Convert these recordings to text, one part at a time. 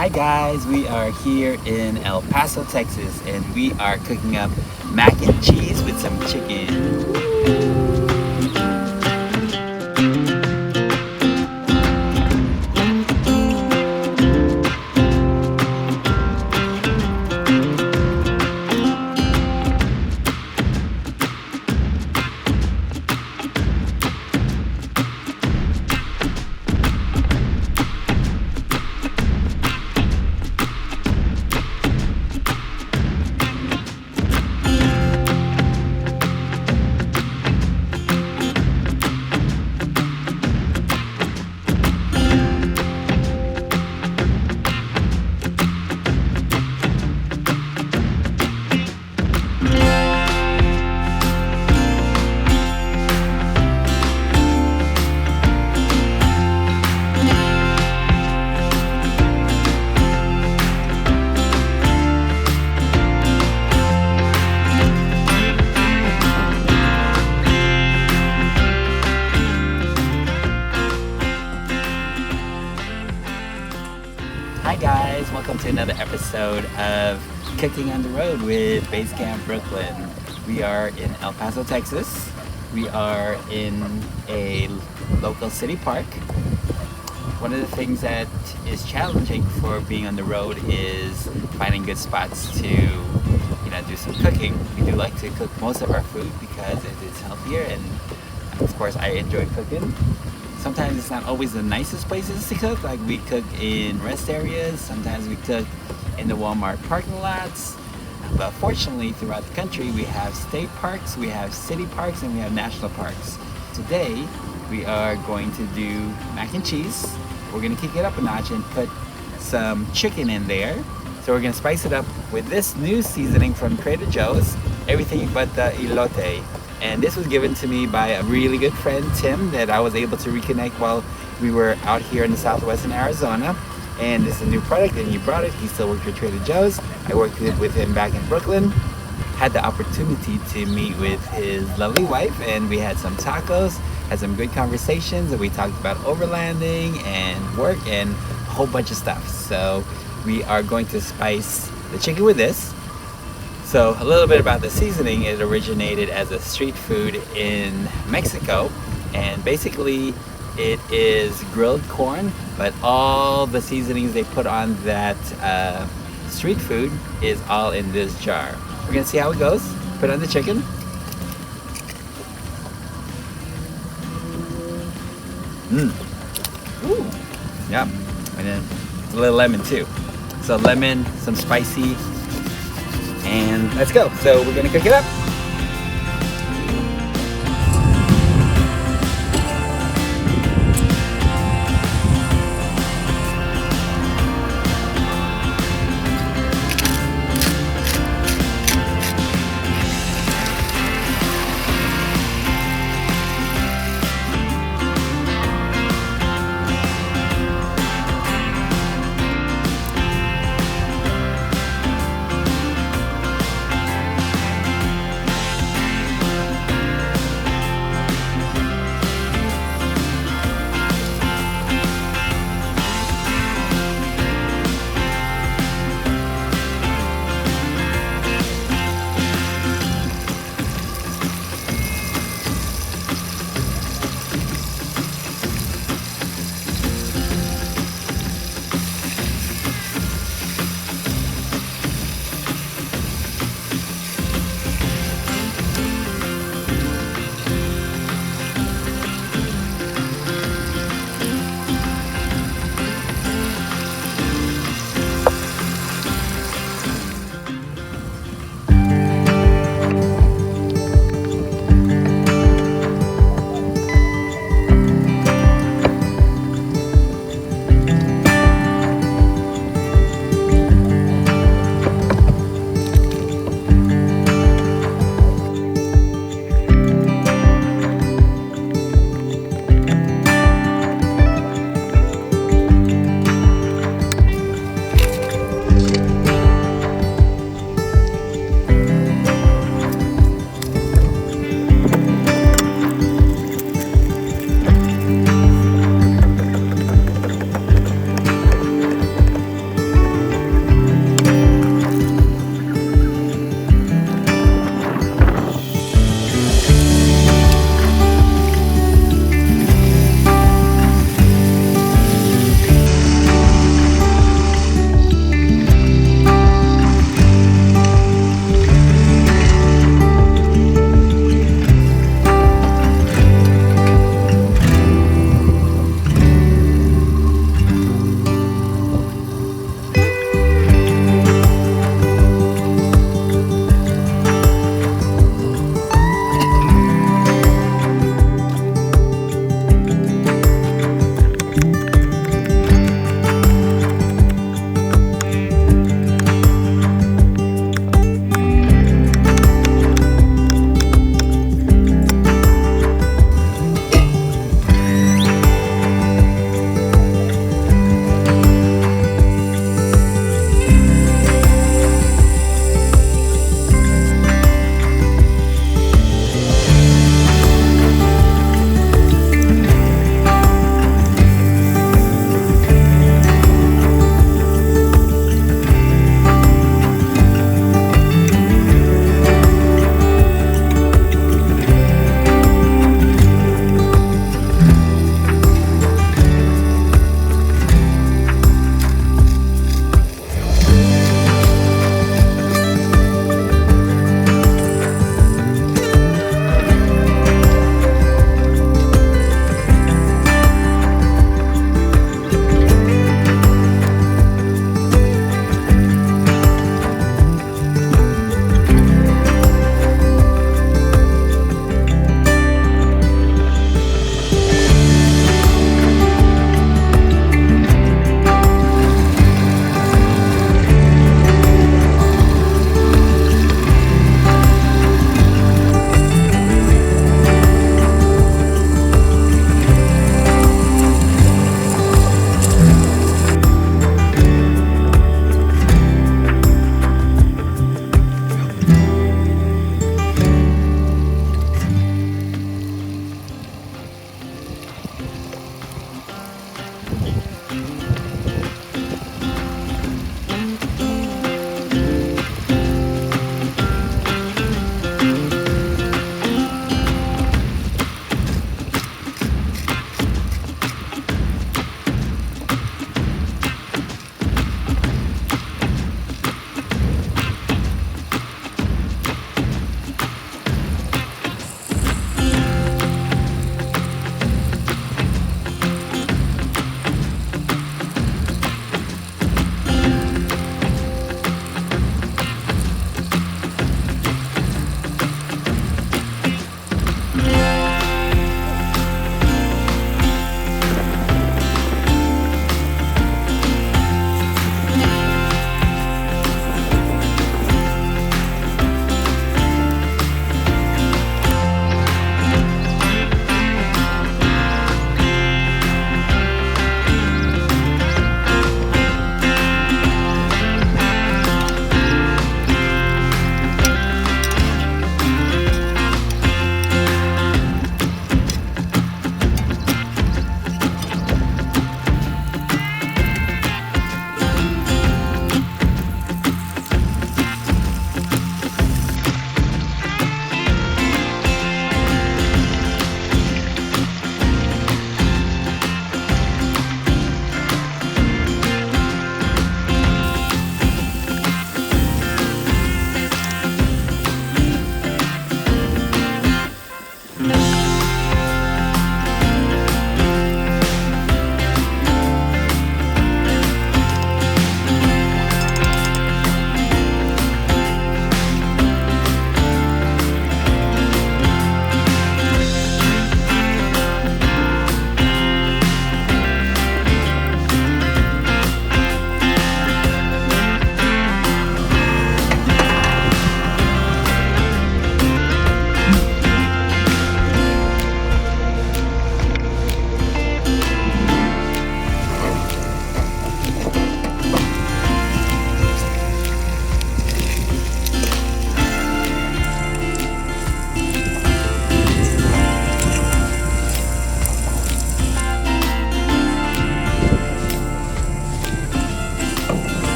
Hi guys, we are here in El Paso, Texas, and we are cooking up mac and cheese with some chicken. Hi guys, welcome to another episode of Cooking on the Road with Basecamp Brooklyn. We are in El Paso, Texas. We are in a local city park. One of the things that is challenging for being on the road is finding good spots to, do some cooking. We do like to cook most of our food because it is healthier, and of course I enjoy cooking. Sometimes it's not always the nicest places to cook, like we cook in rest areas, sometimes we cook in the Walmart parking lots. But fortunately, throughout the country, we have state parks, we have city parks, and we have national parks. Today, we are going to do mac and cheese. We're gonna kick it up a notch and put some chicken in there. So we're gonna spice it up with this new seasoning from Trader Joe's, everything but the elote. And this was given to me by a really good friend, Tim, that I was able to reconnect while we were out here in the southwest in Arizona. And this is a new product, and he brought it. He still works for Trader Joe's. I worked with him back in Brooklyn. Had the opportunity to meet with his lovely wife, and we had some tacos, had some good conversations, and we talked about overlanding and work and a whole bunch of stuff. So we are going to spice the chicken with this. So a little bit about the seasoning. It originated as a street food in Mexico, and basically it is grilled corn, but all the seasonings they put on that street food is all in this jar. We're gonna see how it goes. Put on the chicken. Ooh. Yeah, and then a little lemon too. So lemon, some spicy, and let's go. So we're gonna cook it up.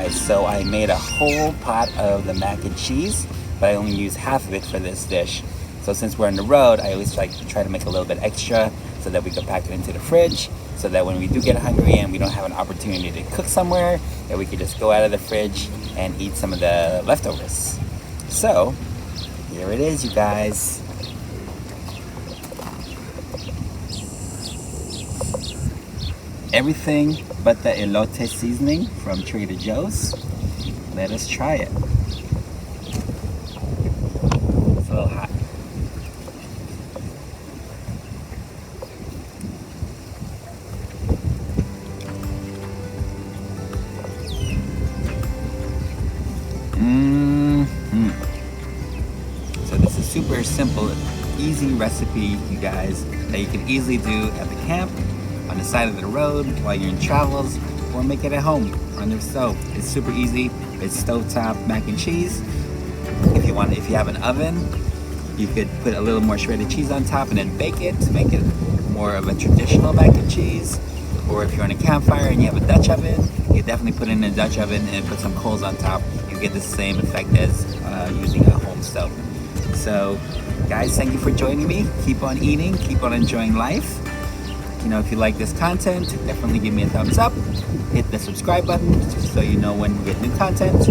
guys. So I made a whole pot of the mac and cheese, but I only used half of it for this dish. So since we're on the road, I always try to make a little bit extra so that we can pack it into the fridge, so that when we do get hungry and we don't have an opportunity to cook somewhere, that we can just go out of the fridge and eat some of the leftovers. So here it is, you guys. Everything but the elote seasoning from Trader Joe's. Let us try it. It's a little hot. So this is super simple, easy recipe, you guys, that you can easily do at the camp, on the side of the road, while you're in travels, or make it at home on the stove. It's super easy. It's stovetop mac and cheese. If you have an oven, you could put a little more shredded cheese on top and then bake it to make it more of a traditional mac and cheese. Or if you're on a campfire and you have a Dutch oven, you definitely put it in a Dutch oven and put some coals on top. You get the same effect as using a home stove. So, guys, thank you for joining me. Keep on eating, keep on enjoying life. You know, if you like this content, definitely give me a thumbs up. Hit the subscribe button so you know when we get new content.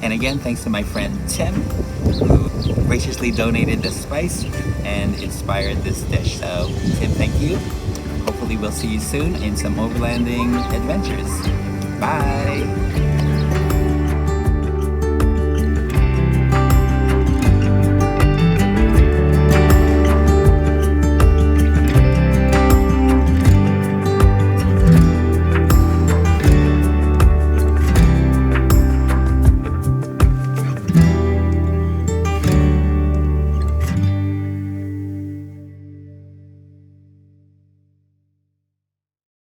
And again, thanks to my friend Tim, who graciously donated the spice and inspired this dish. So, Tim, thank you. Hopefully we'll see you soon in some overlanding adventures. Bye!